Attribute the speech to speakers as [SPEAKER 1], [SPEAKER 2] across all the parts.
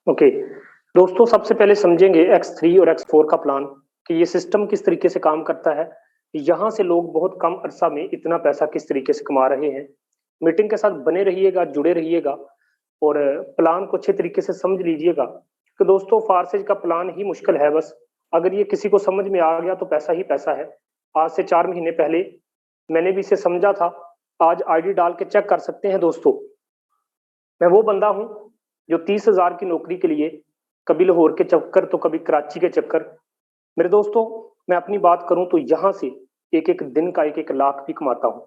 [SPEAKER 1] Okay दोस्तों, सबसे पहले समझेंगे X3 और X4 का प्लान कि ये सिस्टम किस तरीके से काम करता है। यहाँ से लोग बहुत कम अरसा में इतना पैसा किस तरीके से कमा रहे हैं। मीटिंग के साथ बने रहिएगा, जुड़े रहिएगा और प्लान को अच्छे तरीके से समझ लीजिएगा। तो दोस्तों, फारसेज का प्लान ही मुश्किल है, बस अगर ये किसी को समझ में आ गया तो पैसा ही पैसा है। आज से 4 महीने पहले मैंने भी इसे समझा था। आज आईडी डाल के चेक कर सकते हैं दोस्तों। मैं वो बंदा हूं जो 30,000 की नौकरी के लिए कभी लाहौर के चक्कर तो कभी कराची के चक्कर। मेरे दोस्तों, मैं अपनी बात करूं तो यहां से एक एक दिन का एक एक लाख भी कमाता हूं।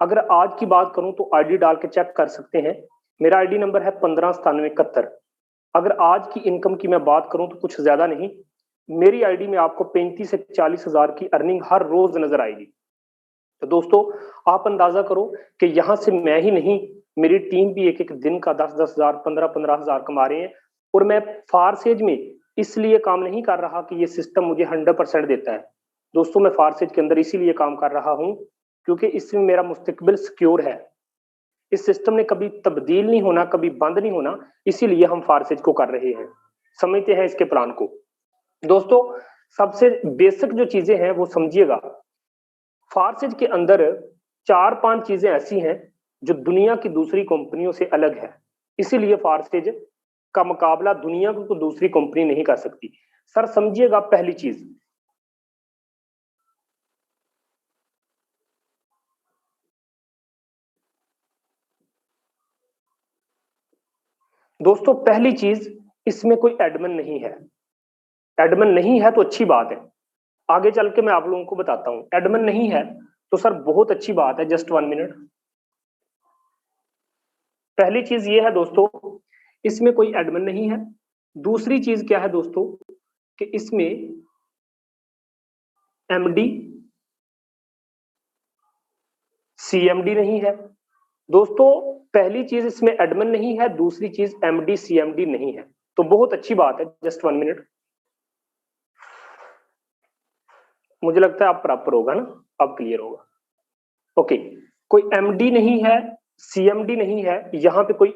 [SPEAKER 1] अगर आज की बात करूं तो आईडी डाल के चेक कर सकते हैं। मेरा आईडी नंबर है 159771। अगर आज की इनकम की मैं बात करूं तो कुछ ज्यादा नहीं, मेरी आईडी में आपको 35 से 40,000 की अर्निंग हर रोज नजर आएगी। तो दोस्तों, आप अंदाजा करो कि यहाँ से मैं ही नहीं, मेरी टीम भी एक एक दिन का 10,000 15,000 कमा रहे हैं। और मैं फारसेज में इसलिए काम नहीं कर रहा कि ये सिस्टम मुझे 100% देता है। दोस्तों, मैं फारसेज के अंदर इसीलिए काम कर रहा हूं क्योंकि इसमें मेरा मुस्तकबिल सिक्योर है। इस सिस्टम ने कभी तब्दील नहीं होना, कभी बंद नहीं होना, इसीलिए हम फारसेज को कर रहे हैं। समझते हैं इसके प्लान को। दोस्तों, सबसे बेसिक जो चीजें हैं वो समझिएगा। फारसेज के अंदर 4-5 चीजें ऐसी हैं जो दुनिया की दूसरी कंपनियों से अलग है। इसीलिए फारसेज का मुकाबला दुनिया को दूसरी कंपनी नहीं कर सकती। सर समझिएगा, पहली चीज दोस्तों, पहली चीज, इसमें कोई एडमिन नहीं है। एडमिन नहीं है तो अच्छी बात है, आगे चल के मैं आप लोगों को बताता हूं। एडमिन नहीं है तो सर बहुत अच्छी बात है। Just 1 minute. पहली चीज ये है दोस्तों, इसमें कोई एडमिन नहीं है। दूसरी चीज क्या है दोस्तों कि इसमें एमडी सीएमडी नहीं है। दोस्तों, पहली चीज इसमें एडमिन नहीं है, दूसरी चीज एमडी सीएमडी नहीं है, तो बहुत अच्छी बात है। Just 1 minute. मुझे लगता है अब प्रॉपर होगा ना, अब क्लियर होगा। ओके, कोई एमडी नहीं है, सीएमडी नहीं है, यहाँ पे कोई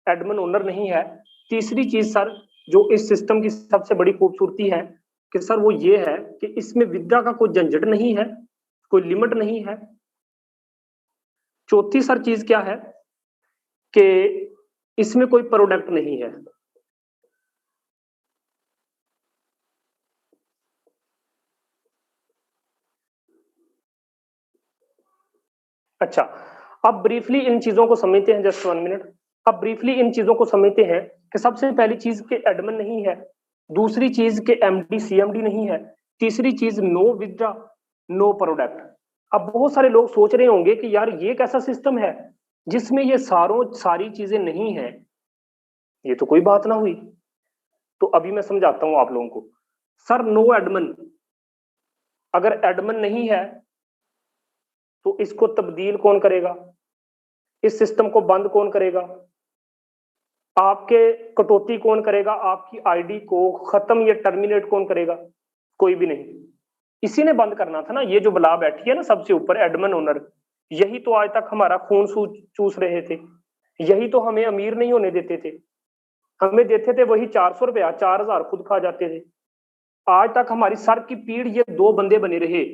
[SPEAKER 1] एडमिन ओनर नहीं है। तीसरी चीज सर, जो इस सिस्टम की सबसे बड़ी खूबसूरती है कि सर वो ये है कि इसमें विद्या का कोई झंझट नहीं है, कोई लिमिट नहीं है। चौथी सर चीज क्या है कि इसमें कोई प्रोडक्ट नहीं है। अच्छा, अब ब्रीफली इन चीजों को समझते हैं। Just 1 minute. अब ब्रीफली इन चीजों को समझते हैं कि सबसे पहली चीज के एडमिन नहीं है, दूसरी चीज के एमडी सीएमडी नहीं है, तीसरी चीज नो विद्या नो प्रोडक्ट। अब बहुत सारे लोग सोच रहे होंगे कि यार ये कैसा सिस्टम है जिसमें ये सारी चीजें नहीं है, ये तो कोई बात ना हुई। तो अभी मैं समझाता हूं आप लोगों को। सर नो एडमिन, अगर एडमिन नहीं है तो इसको तब्दील कौन करेगा, इस सिस्टम को बंद कौन करेगा, आपके कटौती कौन करेगा, आपकी आईडी को खत्म या टर्मिनेट कौन करेगा? कोई भी नहीं। इसी ने बंद करना था ना। ये जो बला बैठी है ना सबसे ऊपर, एडमिन ओनर, यही तो आज तक हमारा खून चूस रहे थे। यही तो हमें अमीर नहीं होने देते थे। हमें देते थे वही 400 रुपया, 4,000 खुद खा जाते थे। आज तक हमारी सर की पीड़ ये 2 बंदे बने रहे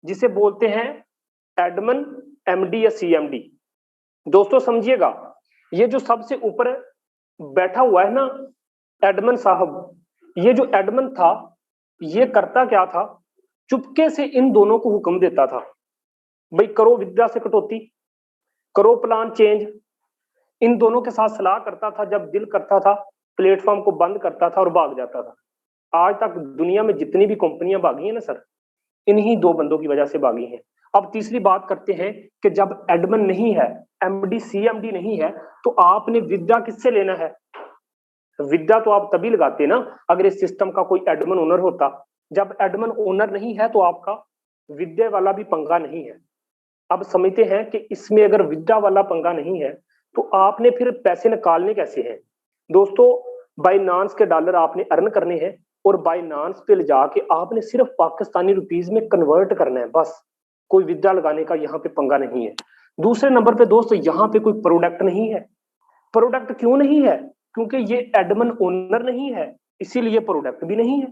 [SPEAKER 1] जिसे बोलते हैं एडमिन, एमडी या सीएमडी। दोस्तों समझिएगा, ये जो सबसे ऊपर बैठा हुआ है ना एडमिन साहब, ये जो एडमिन था ये करता क्या था, चुपके से इन दोनों को हुक्म देता था, भाई करो विद्या से कटौती, करो प्लान चेंज। इन दोनों के साथ सलाह करता था, जब दिल करता था प्लेटफॉर्म को बंद करता था और भाग जाता था। आज तक दुनिया में जितनी भी कंपनियां भागी हैं ना सर, इन्हीं 2 बंदों की वजह से भागी हैं। अब तीसरी बात करते हैं कि जब एडमिन नहीं है, एमडी सीएमडी नहीं है, तो आपने विद्या किससे लेना है? विद्या तो आप तभी लगाते ना अगर इस सिस्टम का कोई एडमिन ओनर होता। जब एडमिन ओनर नहीं है तो आपका विद्या वाला भी पंगा नहीं है। अब समझते हैं कि इसमें अगर विद्या वाला पंगा नहीं है तो आपने फिर पैसे निकालने कैसे हैं? दोस्तों, बाइनांस के डॉलर आपने अर्न करने हैं और बाइनांस पे ले जाके आपने सिर्फ पाकिस्तानी रुपीज में कन्वर्ट करना है, बस। कोई विद्या लगाने का यहाँ पे पंगा नहीं है। दूसरे नंबर पे दोस्तों, यहाँ पे कोई प्रोडक्ट नहीं है। प्रोडक्ट क्यों नहीं है? क्योंकि ये एडमन ओनर नहीं है, इसीलिए प्रोडक्ट भी नहीं है।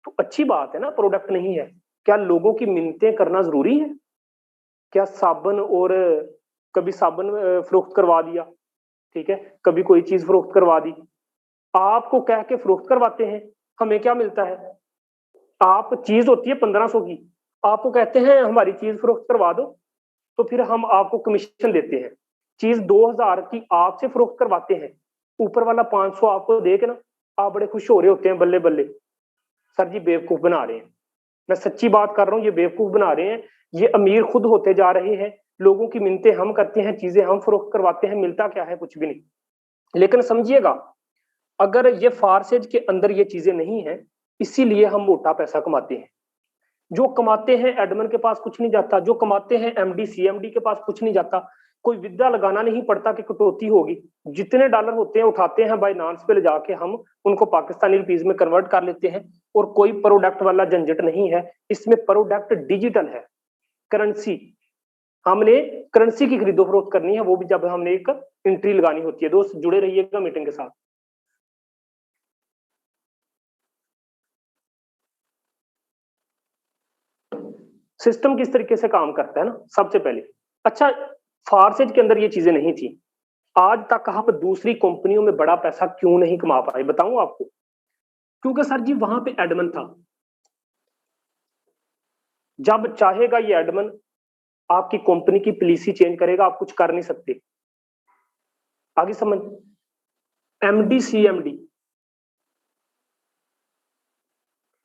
[SPEAKER 1] तो अच्छी बात है ना, प्रोडक्ट नहीं है। क्या लोगों की मिन्नतें करना जरूरी है? क्या साबुन और कभी साबुन फरोख्त करवा दिया, ठीक है, कभी कोई चीज फरोख्त करवा दी, आपको कह के फरोख्त करवाते हैं, हमें क्या मिलता है? आप चीज होती है 1500 की, आपको कहते हैं हमारी चीज फरोख्त करवा दो, तो फिर हम आपको कमीशन देते हैं। चीज 2000 की आपसे फरोख्त करवाते हैं, ऊपर वाला 500 आपको दे के ना आप बड़े खुश हो रहे होते हैं, बल्ले बल्ले। सर जी बेवकूफ बना रहे हैं, मैं सच्ची बात कर रहा हूँ, ये बेवकूफ बना रहे हैं। ये अमीर खुद होते जा रहे हैं, लोगों की मिन्नतें हम करते हैं, चीजें हम फरोख्त करवाते हैं, मिलता क्या है? कुछ भी नहीं। लेकिन समझिएगा, अगर ये फारसेज के अंदर ये चीजें नहीं है, इसीलिए हम मोटा पैसा कमाते हैं। जो कमाते हैं एडमन के पास कुछ नहीं जाता, जो कमाते हैं एमडी सीएमडी के पास कुछ नहीं जाता। कोई विद्या लगाना नहीं पड़ता कि कटौती होगी। जितने डॉलर होते हैं उठाते हैं बाइनांस पे ले जाके, हम उनको पाकिस्तानी रुपीज में कन्वर्ट कर लेते हैं, और कोई प्रोडक्ट वाला झंझट नहीं है इसमें। प्रोडक्ट डिजिटल है, करेंसी। हमने करेंसी की खरीदो फरोख्त करनी है, वो भी जब हमने एक एंट्री लगानी होती है। दोस्त जुड़े रहिएगा मीटिंग के साथ। सिस्टम किस तरीके से काम करता है ना, सबसे पहले। अच्छा, फारसेज के अंदर ये चीजें नहीं थी, आज तक हम दूसरी कंपनियों में बड़ा पैसा क्यों नहीं कमा पाए, बताऊं आपको? क्योंकि सर जी वहां पे एडमन था। जब चाहेगा ये एडमन आपकी कंपनी की पॉलिसी चेंज करेगा, आप कुछ कर नहीं सकते। आगे समझ। एमडी सीएमडी,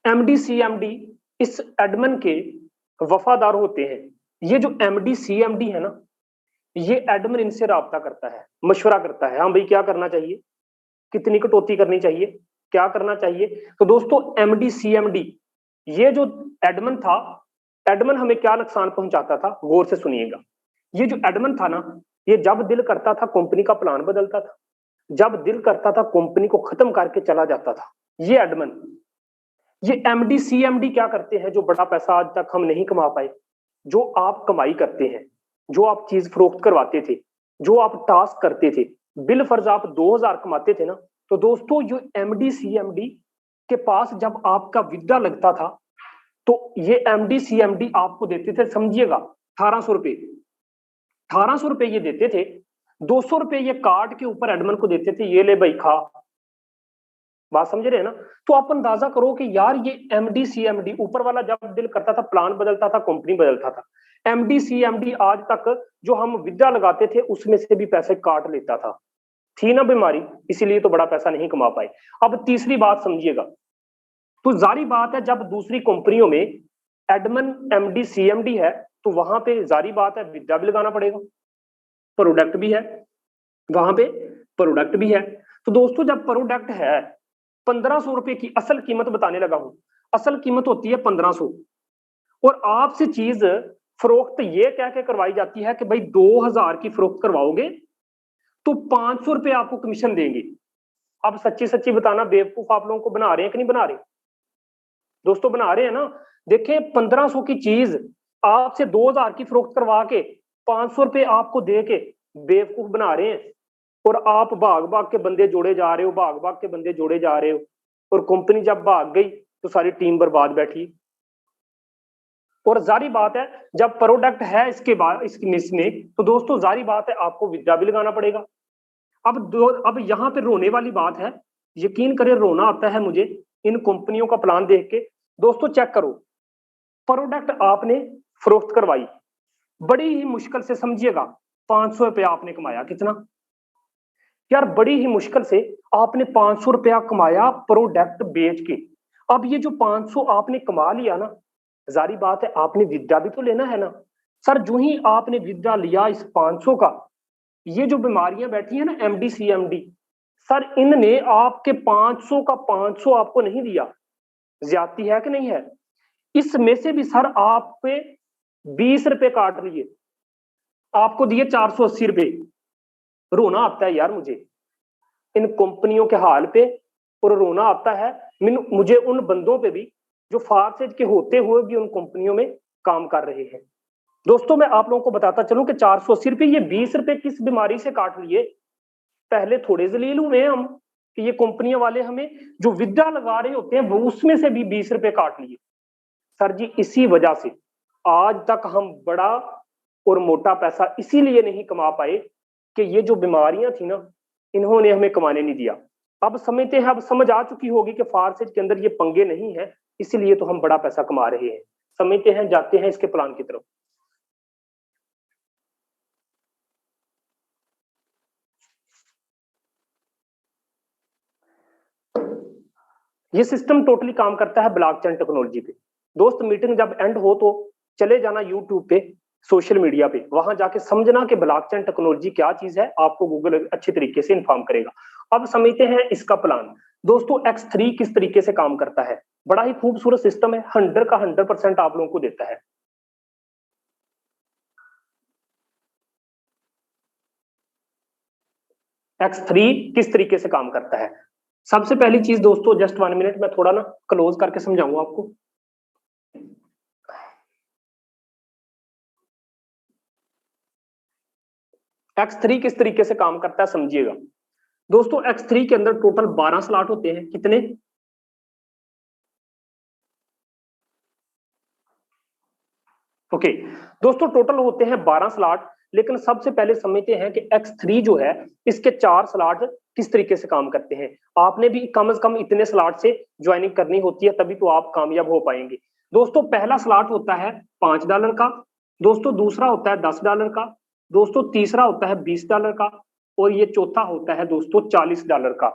[SPEAKER 1] एमडी सीएमडी इस एडमन के वफादार होते हैं। ये जो एमडी सीएमडी है ना, ये एडमिन इनसे राब्ता करता है, मशवरा करता है, हाँ भाई क्या करना चाहिए, कितनी कटौती करनी चाहिए, क्या करना चाहिए। तो दोस्तों एमडी सीएमडी, ये जो एडमन था, एडमन हमें क्या नुकसान पहुंचाता था, गौर से सुनिएगा। ये जो एडमन था ना, ये जब दिल करता था कंपनी का प्लान बदलता था, जब दिल करता था कंपनी को खत्म करके चला जाता था। ये एडमन, ये एमडी सीएमडी क्या करते हैं, जो बड़ा पैसा आज तक हम नहीं कमा पाए। जो आप कमाई करते हैं, जो आप चीज फरोख्त करवाते थे, जो आप टास्क करते थे, बिल फर्ज आप 2000 कमाते थे ना, तो दोस्तों जो एमडी सीएमडी के पास जब आपका विदा लगता था, तो ये एमडी सीएमडी आपको देते थे, समझिएगा 1800 रुपए। 1800 रुपए ये देते थे, 200 रुपए ये कार्ड के ऊपर एडमन को देते थे, ये ले भाई खा। बात समझ रहे हैं ना? तो आप अंदाजा करो कि यार ये एमडी सीएमडी, ऊपर वाला जब दिल करता था प्लान बदलता था, कंपनी बदलता था। एमडी सीएमडी आज तक जो हम विद्या लगाते थे उसमें से भी पैसे काट लेता था। थी ना बीमारी, इसीलिए तो बड़ा पैसा नहीं कमा पाए। अब तीसरी बात समझिएगा, तो जारी बात है जब दूसरी कंपनियों में एडमन एमडी सीएमडी है, तो वहां पे जारी बात है विद्या भी लगाना पड़ेगा, प्रोडक्ट भी है, वहां पे प्रोडक्ट भी है। तो दोस्तों जब प्रोडक्ट है, 1500 रुपए की असल कीमत बताने लगा हूं, असल कीमत होती है 1500, और आपसे चीज फरोख्त ये कह के करवाई जाती है कि भाई 2000 की फरोख्त करवाओगे तो 500 रुपए आपको कमीशन देंगे। अब सच्ची सच्ची बताना, बेवकूफ आप लोगों को बना रहे हैं कि नहीं बना रहे? दोस्तों बना रहे हैं ना। देखें 1500 की चीज आपसे 2000 की फरोख्त करवा के 500 रुपए आपको दे के बेवकूफ बना रहे हैं, और आप भाग भाग के बंदे जोड़े जा रहे हो, भाग भाग के बंदे जोड़े जा रहे हो, और कंपनी जब भाग गई तो सारी टीम बर्बाद बैठी। और जारी बात है जब प्रोडक्ट है इसके बाद इसकी मिस में, तो दोस्तों जारी बात है आपको विद्या भी लगाना पड़ेगा। अब यहाँ पे रोने वाली बात है, यकीन करें रोना आता है मुझे इन कंपनियों का प्लान देख के। दोस्तों चेक करो, प्रोडक्ट आपने फरोख्त करवाई, बड़ी ही मुश्किल से, समझिएगा 500 रुपया आपने कमाया। कितना यार, बड़ी ही मुश्किल से आपने 500 रुपया कमाया प्रोडक्ट बेच के। अब ये जो 500 आपने कमा लिया ना, जारी बात है आपने विद्या भी तो लेना है ना। सर जो ही आपने विद्या लिया इस 500 का, ये जो बीमारियां बैठी है ना एमडी सीएमडी, सर इनने आपके 500 का 500 आपको नहीं दिया। ज्यादती है कि नहीं है? इसमें से भी सर आप पे 20 रुपए काट लिए, आपको दिए 480 रुपए। रोना आता है यार मुझे इन कंपनियों के हाल पे, और रोना आता है मुझे उन बंदों पे भी जो फारसेज के होते हुए भी उन कंपनियों में काम कर रहे हैं। दोस्तों मैं आप लोगों को बताता चलूं कि 480 रुपए, ये 20 रुपए किस बीमारी से काट लिए। पहले थोड़े जलील हुए हम, कि ये कंपनियां वाले हमें जो विद्या लगा रहे होते हैं वो उसमें से भी 20 रुपए काट लिए। सर जी इसी वजह से आज तक हम बड़ा और मोटा पैसा इसीलिए नहीं कमा पाए कि ये जो बीमारियां थी ना इन्होंने हमें कमाने नहीं दिया। अब समझते हैं, अब समझ आ चुकी होगी कि फारसेज के अंदर ये पंगे नहीं है, इसीलिए तो हम बड़ा पैसा कमा रहे हैं। समझते हैं, जाते हैं इसके प्लान की तरफ। ये सिस्टम टोटली काम करता है ब्लॉकचेन टेक्नोलॉजी पे। दोस्त मीटिंग जब एंड हो तो चले जाना यूट्यूब पे, सोशल मीडिया पे, वहां जाके समझना कि ब्लॉकचेन टेक्नोलॉजी क्या चीज है, आपको गूगल अच्छे तरीके से इन्फॉर्म करेगा। अब समझते हैं इसका प्लान। दोस्तों X3 किस तरीके से काम करता है, बड़ा ही खूबसूरत सिस्टम है, 100 का 100% आप लोगों को देता है। X3 किस तरीके से काम करता है, सबसे पहली चीज दोस्तों, जस्ट 1 मिनट, मैं थोड़ा ना क्लोज करके समझाऊंगा आपको। X3 किस तरीके से काम करता है समझिएगा दोस्तों। X3 के अंदर टोटल 12 स्लॉट होते हैं। कितने? ओके दोस्तों, टोटल होते हैं 12 स्लॉट। लेकिन सबसे पहले समझते हैं कि X3 जो है इसके 4 स्लॉट किस तरीके से काम करते हैं। आपने भी कम से कम इतने स्लॉट से ज्वाइनिंग करनी होती है, तभी तो आप कामयाब हो पाएंगे। दोस्तों पहला स्लॉट होता है $5 का, दोस्तों दूसरा होता है $10 का, दोस्तों तीसरा होता है $20 का, और ये चौथा होता है दोस्तों $40 का।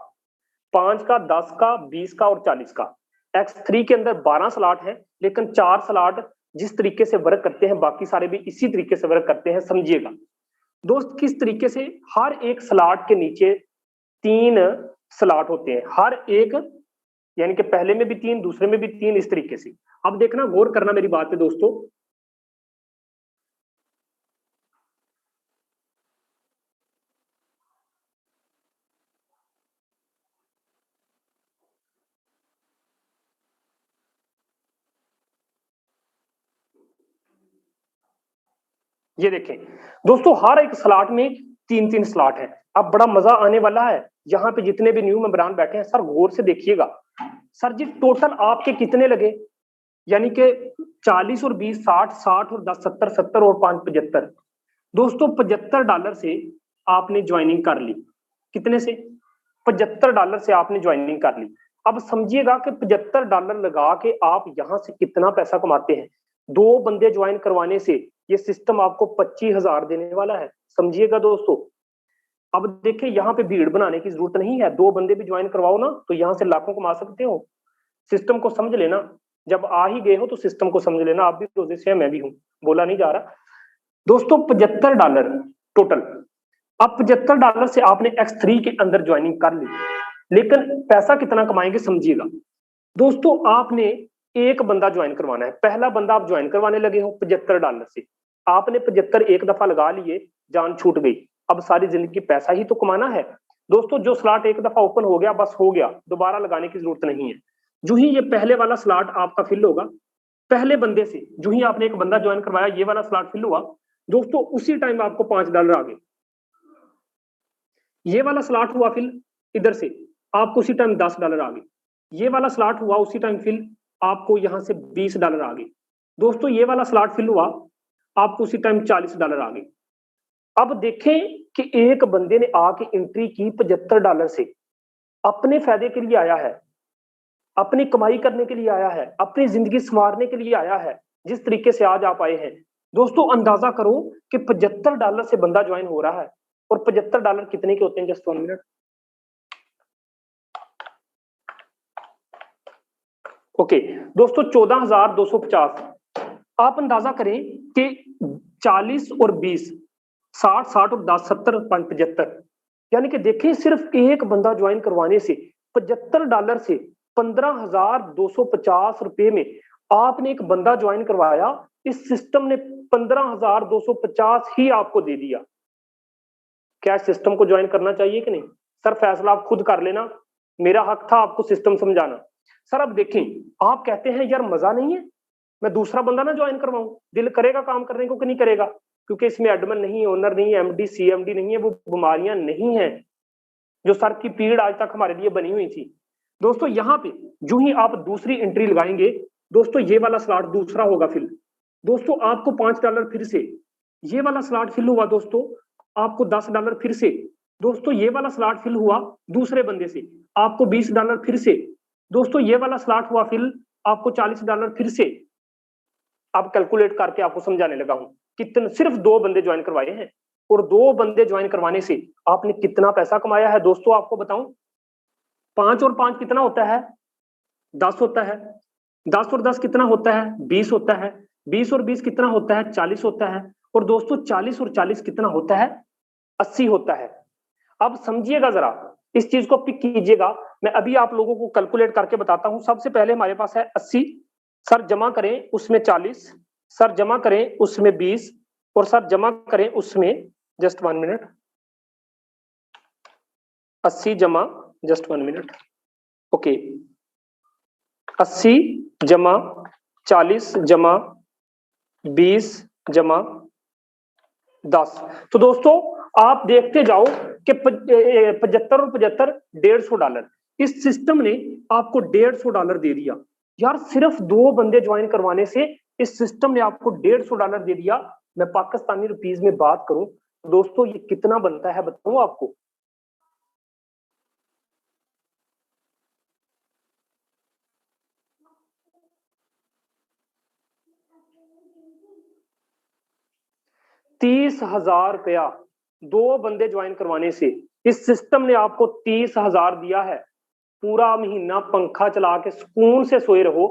[SPEAKER 1] 5 का, 10 का, 20 का और 40 का। X3 के अंदर 12 स्लॉट है, लेकिन 4 स्लॉट जिस तरीके से वर्क करते हैं बाकी सारे भी इसी तरीके से वर्क करते हैं। समझिएगा दोस्त किस तरीके से, हर एक स्लॉट के नीचे 3 स्लॉट होते हैं, हर एक, यानी कि पहले में भी 3, दूसरे में भी 3, इस तरीके से। अब देखना, गौर करना मेरी बात पे दोस्तों। ये देखें दोस्तों, हर एक स्लॉट में 3-3 स्लॉट है। अब बड़ा मजा आने वाला है, यहाँ पे जितने भी न्यू मेंबरान बैठे हैं सर गौर से देखिएगा। सर जी टोटल आपके कितने लगे, यानी कि 40 और 20 60, 60 और 10 70, 70 और 5 75। दोस्तों $75 से आपने ज्वाइनिंग कर ली। कितने से? $75 से आपने ज्वाइनिंग कर ली। अब समझिएगा कि $75 लगा के आप यहां से कितना पैसा कमाते हैं। 2 बंदे ज्वाइन करवाने से ये सिस्टम आपको 25,000 देने वाला है। समझिएगा दोस्तों। अब देखिए, यहाँ पे भीड़ बनाने की जरूरत नहीं है, 2 बंदे भी ज्वाइन करवाओ ना तो यहाँ से लाखों कमा सकते हो। सिस्टम को समझ लेना, जब आ ही गए हो तो सिस्टम को समझ लेना। आप भी रोजे से, मैं भी हूं, बोला नहीं जा रहा दोस्तों। $75 टोटल। अब $75 से आपने X3 के अंदर ज्वाइनिंग कर ली, लेकिन पैसा कितना कमाएंगे समझिएगा दोस्तों। आपने एक बंदा ज्वाइन करवाना है, पहला बंदा आप ज्वाइन करवाने लगे हो $75 से। आपने 75 एक दफा लगा लिए, जान छूट गई। अब सारी जिंदगी पैसा ही तो कमाना है दोस्तों। जो स्लॉट एक दफा ओपन हो गया बस हो गया, दोबारा लगाने की जरूरत नहीं है। जो ही ये पहले वाला स्लॉट आपका फिल होगा, पहले बंदे से जो ही आपने एक बंदा ज्वाइन करवाया, ये वाला स्लॉट फिल हुआ दोस्तों, उसी टाइम आपको $5 आ गए। ये वाला स्लॉट हुआ फिल, इधर से आपको उसी टाइम $10 आ गए। ये वाला स्लॉट हुआ उसी टाइम फिल, आपको यहां से $20 आ गए। दोस्तों ये वाला स्लॉट फिल हुआ, आपको उसी टाइम $40 आ गए। अब देखें कि एक बंदे ने आके एंट्री की $75 से, अपने फायदे के लिए आया है, अपनी कमाई करने के लिए आया है, अपनी जिंदगी संवारने के लिए आया है। जिस तरीके से आज आप आए हैं दोस्तों, अंदाजा करो कि $75 से बंदा ज्वाइन हो रहा है। और $75 कितने के होते हैं? Just 1 minute. ओके दोस्तों, 14,250। आप अंदाजा करें कि 40 और 20, 60, 60 और 10, 70, 75, यानी कि देखें सिर्फ एक बंदा ज्वाइन करवाने से $75 से $15,250 में आपने एक बंदा ज्वाइन करवाया। इस सिस्टम ने $15,250 ही आपको दे दिया। क्या सिस्टम को ज्वाइन करना चाहिए कि नहीं? सर फैसला आप खुद कर लेना, मेरा हक था आपको सिस्टम समझाना। सर अब देखें, आप कहते हैं यार मजा नहीं है, मैं दूसरा बंदा ना ज्वाइन करवाऊं, दिल करेगा काम करने को कि नहीं करेगा? क्योंकि इसमें एडमिन नहीं है, ओनर नहीं है, एमडी सीएमडी नहीं है, वो बीमारियां नहीं है जो सर की पीरियड आज तक हमारे लिए बनी हुई थी। दोस्तों यहाँ पे जो ही आप दूसरी एंट्री लगाएंगे दोस्तों, ये वाला स्लॉट दूसरा होगा फिल। दोस्तों आपको $5 फिर से, ये वाला स्लॉट फिल हुआ दोस्तों, आपको $10 फिर से। दोस्तों ये वाला स्लॉट फिल हुआ दूसरे बंदे से, आपको $20 फिर से। दोस्तों ये वाला स्लॉट हुआ फिल, आपको $40 फिर से। आप कैलकुलेट करके आपको समझाने लगा हूं, कितने सिर्फ 2 बंदे ज्वाइन करवाए हैं, और 2 बंदे ज्वाइन करवाने से आपने कितना पैसा कमाया है दोस्तों आपको बताऊं। 5 और 5 कितना होता है? 10 होता है। 10 और 10 कितना होता है? 20 होता है। 20 और 20 कितना होता है? 40 होता है। और दोस्तों 40 और 40 कितना होता है? 80 होता है। अब समझिएगा जरा, इस चीज को पिक कीजिएगा। मैं अभी आप लोगों को कैलकुलेट करके बताता हूं। सबसे पहले हमारे पास है 80, सर जमा करें उसमें 40, सर जमा करें उसमें 20, और सर जमा करें उसमें, जस्ट 1 मिनट, 80 जमा, जस्ट 1 मिनट, ओके, 80 जमा 40 जमा 20 जमा 10। तो दोस्तों आप देखते जाओ कि 75 और 75 $150। इस सिस्टम ने आपको $150 दे दिया यार। सिर्फ 2 बंदे ज्वाइन करवाने से इस सिस्टम ने आपको $150 दे दिया। मैं पाकिस्तानी रुपीज में बात करूं दोस्तों, ये कितना बनता है बताऊं आपको। ₹30,000 2 बंदे ज्वाइन करवाने से इस सिस्टम ने आपको 30,000 दिया है। पूरा महीना पंखा चला के सुकून से सोए रहो,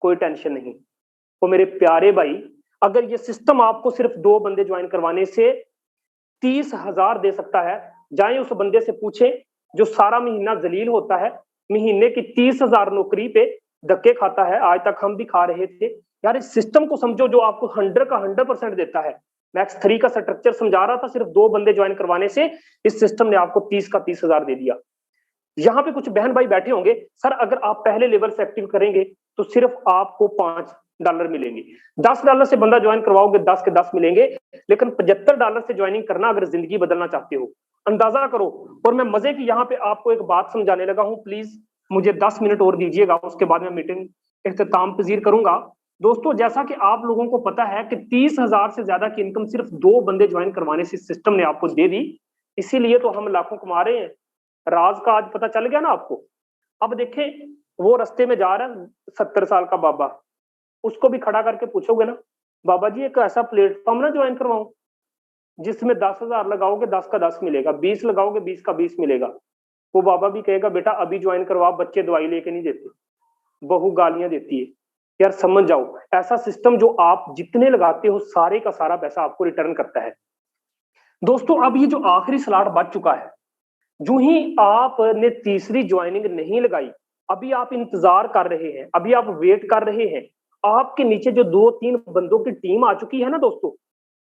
[SPEAKER 1] कोई टेंशन नहीं। तो मेरे प्यारे भाई, अगर ये सिस्टम आपको सिर्फ 2 बंदे ज्वाइन करवाने से 30,000 दे सकता है, जाए उस बंदे से पूछे जो सारा महीना जलील होता है, महीने की 30,000 नौकरी पे धक्के खाता है, आज तक हम भी खा रहे थे। यार इस सिस्टम को समझो जो आपको 100 का 100% देता है। मैक्स 3 का स्ट्रक्चर समझा रहा था, सिर्फ 2 बंदे ज्वाइन करवाने से इस सिस्टम ने आपको 30 का 30,000 दे दिया। यहाँ पे कुछ बहन भाई बैठे होंगे, सर अगर आप पहले लेवल से एक्टिव करेंगे तो सिर्फ आपको $5 मिलेंगे। $10 से बंदा ज्वाइन करवाओगे 10 के 10 मिलेंगे, लेकिन $75 से ज्वाइनिंग करना अगर जिंदगी बदलना चाहते हो, अंदाजा करो। और मैं मजे की यहाँ पे आपको एक बात समझाने लगा हूँ, प्लीज मुझे 10 मिनट और दीजिएगा, उसके बाद मैं मीटिंग इख्तिताम पजीर करूंगा। दोस्तों जैसा कि आप लोगों को पता है कि 30,000 से ज्यादा की इनकम सिर्फ 2 बंदे ज्वाइन करवाने से सिस्टम ने आपको दे दी, इसीलिए तो हम लाखों कमा रहे हैं। राज का आज पता चल गया ना आपको। अब देखें, वो रास्ते में जा रहा है 70 साल का बाबा, उसको भी खड़ा करके पूछोगे ना, बाबा जी एक ऐसा प्लेटफॉर्म ना ज्वाइन करवाऊं जिसमें 10,000 लगाओगे 10 का 10 मिलेगा, 20 लगाओगे 20 का 20 मिलेगा। वो बाबा भी कहेगा बेटा अभी ज्वाइन करवा, बच्चे दवाई लेके नहीं देते, बहू गालियां देती है। यार समझ जाओ, ऐसा सिस्टम जो आप जितने लगाते हो सारे का सारा पैसा आपको रिटर्न करता है। दोस्तों अब ये जो आखिरी स्लॉट बच चुका है, जो ही आपने तीसरी ज्वाइनिंग नहीं लगाई, अभी आप इंतजार कर रहे हैं, अभी आप वेट कर रहे हैं, आपके नीचे जो 2-3 बंदों की टीम आ चुकी है ना दोस्तों,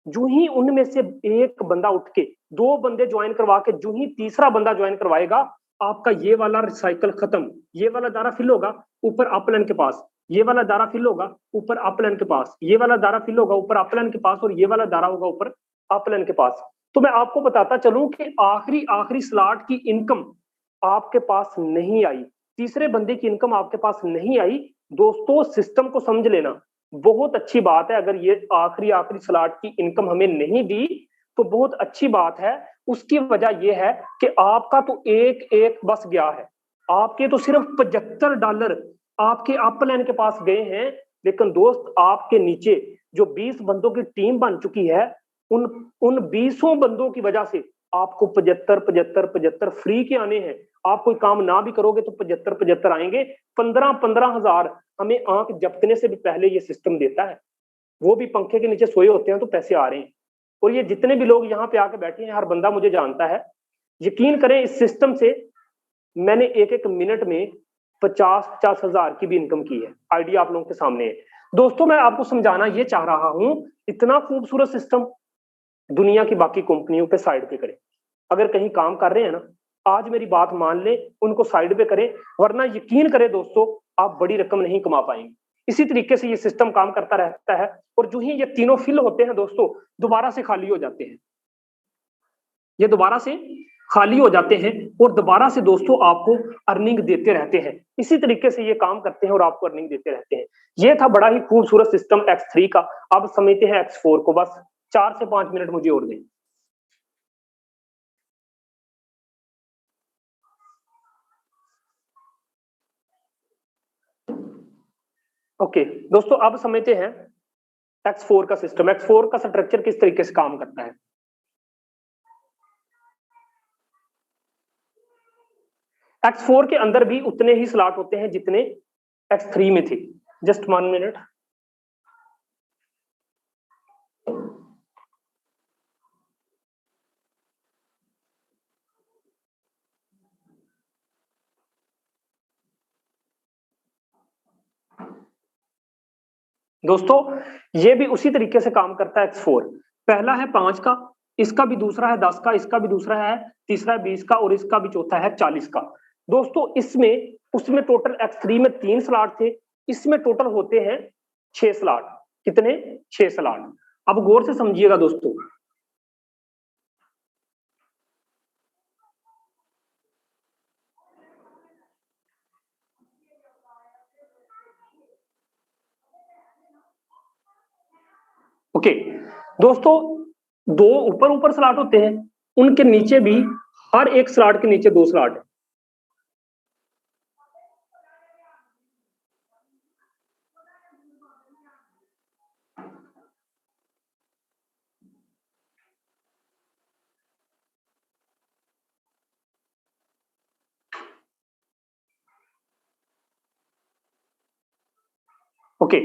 [SPEAKER 1] जो ही उनमें से एक बंदा उठ के 2 बंदे ज्वाइन करवा के जो ही तीसरा बंदा ज्वाइन करवाएगा, आपका ये वाला साइकिल खत्म। ये वाला दायरा फिल होगा ऊपर अपलाइन के पास, ये वाला दायरा फिल होगा ऊपर अपलाइन के पास, ये वाला दायरा फिल होगा ऊपर अपलाइन के पास, और ये वाला दायरा होगा ऊपर अपलाइन के पास। तो मैं आपको बताता चलूं कि आखिरी आखिरी स्लॉट की इनकम आपके पास नहीं आई, तीसरे बंदे की इनकम आपके पास नहीं आई। दोस्तों सिस्टम को समझ लेना, बहुत अच्छी बात है। अगर ये आखिरी आखिरी स्लॉट की इनकम हमें नहीं दी तो बहुत अच्छी बात है। उसकी वजह यह है कि आपका तो एक एक बस गया है, आपके तो सिर्फ $75 आपके अपलाइन के पास गए हैं। लेकिन दोस्त आपके नीचे जो 20 बंदों की टीम बन चुकी है, उन 20 बंदों की वजह से आपको 75 फ्री के आने हैं। आप कोई काम ना भी करोगे तो 75 आएंगे। 15 हजार हमें आंख झपकने से भी पहले ये सिस्टम देता है। वो भी पंखे के नीचे सोए होते हैं तो पैसे आ रहे हैं। और ये जितने भी लोग यहाँ पे आके बैठे हैं, हर बंदा मुझे जानता है। यकीन करें इस सिस्टम से मैंने एक एक मिनट में 50-50 हजार की भी इनकम की है। आइडिया आप लोगों के सामने है। दोस्तों मैं आपको समझाना ये चाह रहा हूं, इतना खूबसूरत सिस्टम दुनिया की बाकी कंपनियों पे साइड पे करें। अगर कहीं काम कर रहे हैं ना, आज मेरी बात मान ले, उनको साइड पे करें, वरना यकीन करें दोस्तों आप बड़ी रकम नहीं कमा पाएंगे। इसी तरीके से ये सिस्टम काम करता रहता है, और जो ही ये तीनों फिल होते हैं दोस्तों, दोबारा से खाली हो जाते हैं। ये दोबारा से खाली हो जाते हैं और दोबारा से दोस्तों आपको अर्निंग देते रहते हैं। इसी तरीके से ये काम करते हैं और आपको अर्निंग देते रहते हैं। ये था बड़ा ही खूबसूरत सिस्टम X3 का। अब समझते हैं X4 को। बस 4 से 5 मिनट मुझे और दें। ओके दोस्तों, अब समझते हैं X4 का सिस्टम। X4 का स्ट्रक्चर किस तरीके से काम करता है। X4 के अंदर भी उतने ही स्लॉट होते हैं जितने X3 में थे। Just 1 minute. दोस्तों ये भी उसी तरीके से काम करता है X4। पहला है 5 का, इसका भी दूसरा है 10 का, इसका भी दूसरा है, तीसरा है 20 का और इसका भी चौथा है 40 का। दोस्तों इसमें उसमें टोटल X3 में 3 स्लॉट थे, इसमें टोटल होते हैं 6 स्लॉट। कितने? 6 स्लॉट। अब गौर से समझिएगा दोस्तों। ओके दोस्तों, दो ऊपर ऊपर स्लॉट होते हैं, उनके नीचे भी हर एक स्लॉट के नीचे 2 स्लॉट है। ओके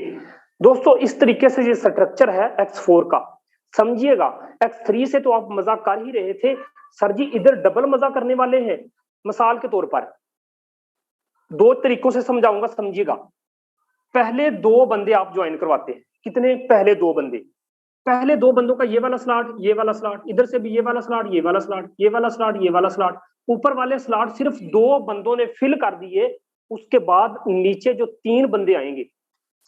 [SPEAKER 1] दोस्तों, इस तरीके से ये स्ट्रक्चर है X4 का। समझिएगा, X3 से तो आप मजा कर ही रहे थे सर जी, इधर डबल मजा करने वाले हैं। मिसाल के तौर पर 2 तरीकों से समझाऊंगा, समझिएगा। पहले 2 बंदे आप ज्वाइन करवाते हैं। कितने? पहले 2 बंदे। पहले 2 बंदों का ये वाला स्लॉट, ये वाला स्लॉट, इधर से भी ये वाला स्लॉट, ये वाला स्लॉट, ये वाला स्लॉट, ये वाला स्लॉट। ऊपर वाले स्लॉट सिर्फ 2 बंदों ने फिल कर दिए। उसके बाद नीचे जो 3 बंदे आएंगे,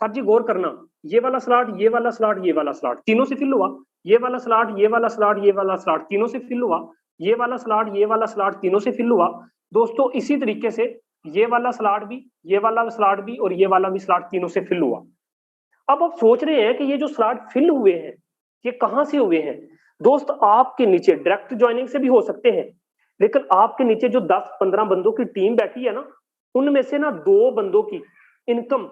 [SPEAKER 1] सर जी गौर करना, ये वाला स्लॉट, ये वाला स्लॉट, ये वाला स्लॉट, तीनों से फिल हुआ। ये वाला स्लॉट, ये वाला स्लॉट, ये वाला स्लॉट, तीनों से फिल हुआ। ये वाला स्लॉट, ये वाला स्लॉट, तीनों से फिल हुआ। दोस्तों इसी तरीके से ये वाला स्लॉट भी, ये वाला स्लॉट भी और ये वाला भी स्लॉट तीनों से फिल हुआ। अब आप सोच रहे हैं कि ये जो स्लॉट फिल हुए हैं ये कहां से हुए हैं। दोस्त आपके नीचे डायरेक्ट ज्वाइनिंग से भी हो सकते हैं, लेकिन आपके नीचे जो 10-15 बंदों की टीम बैठी है ना, उनमें से ना 2 बंदों की इनकम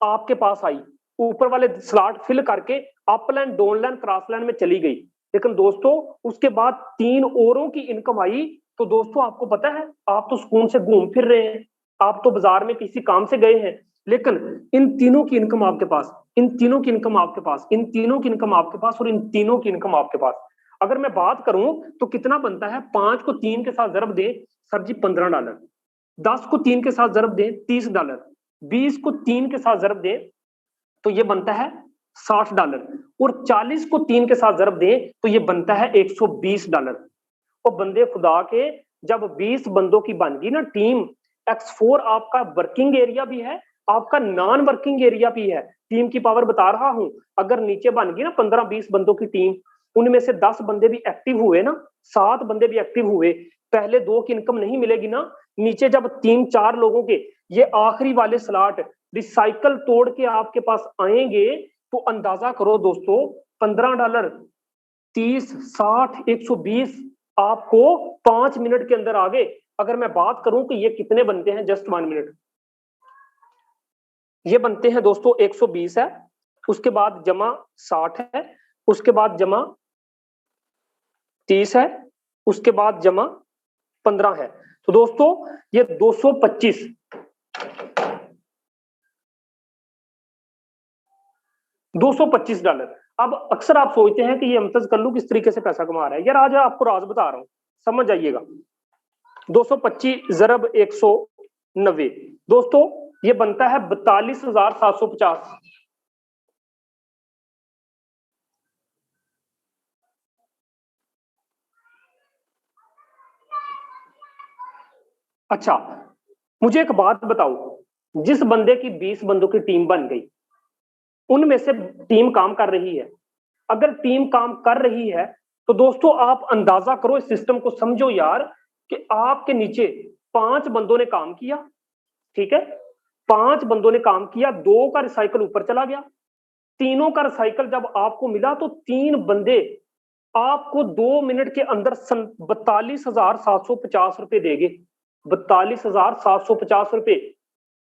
[SPEAKER 1] आपके पास आई, ऊपर वाले स्लॉट फिल करके up line, down line, cross line में चली गई। लेकिन दोस्तों उसके बाद 3 औरों की इनकम आई। तो दोस्तों आपको पता है, आप तो सुकून से घूम फिर रहे हैं, आप तो बाजार में किसी काम से गए हैं, लेकिन इन तीनों की इनकम आपके पास, इन तीनों की इनकम आपके पास, इन तीनों की इनकम आपके पास और इन तीनों की इनकम आपके पास। अगर मैं बात करूं तो कितना बनता है? 5 को 3 के साथ जरब दे सर जी $15, 10 को 3 के साथ जरब दे $30, 20 को 3 के साथ जरब दे तो ये बनता है $60, और 40 को 3 के साथ जरब दे तो ये बनता है $120। और बंदे खुदा के, जब 20 बंदों की बन गई ना टीम, X4 आपका वर्किंग एरिया भी है, आपका नॉन वर्किंग एरिया भी है। टीम की पावर बता रहा हूं, अगर नीचे बन गई ना 15-20 बंदों की टीम, उनमें से 10 बंदे भी एक्टिव हुए ना, 7 बंदे भी एक्टिव हुए, पहले 2 की इनकम नहीं मिलेगी ना, नीचे जब 3-4 लोगों के ये आखिरी वाले स्लॉट रिसाइकल तोड़ के आपके पास आएंगे, तो अंदाजा करो दोस्तों, $15, 30, 60, 120 आपको 5 मिनट के अंदर आ गए। अगर मैं बात करूं कि ये कितने बनते हैं, जस्ट 1 मिनट, ये बनते हैं दोस्तों 120 है, उसके बाद जमा 60 है, उसके बाद जमा 30 है, उसके बाद जमा 15 है। तो दोस्तों ये $225। अब अक्सर आप सोचते हैं कि ये मुमताज कल्लू किस तरीके से पैसा कमा रहा है। यार आज आपको राज बता रहा हूं, समझ जाइएगा। 225 जरब 190 दोस्तों ये बनता है 42,750। अच्छा मुझे एक बात बताओ, जिस बंदे की 20 बंदों की टीम बन गई, उनमें से टीम काम कर रही है, अगर टीम काम कर रही है तो दोस्तों आप अंदाजा करो, इस सिस्टम को समझो यार, कि आपके नीचे 5 बंदों ने काम किया, ठीक है, 5 बंदों ने काम किया, 2 का रिसाइकल ऊपर चला गया, तीनों का रिसाइकल जब आपको मिला तो 3 बंदे आपको 2 मिनट के अंदर 42,750 रुपए देंगे। 42,750 रुपए।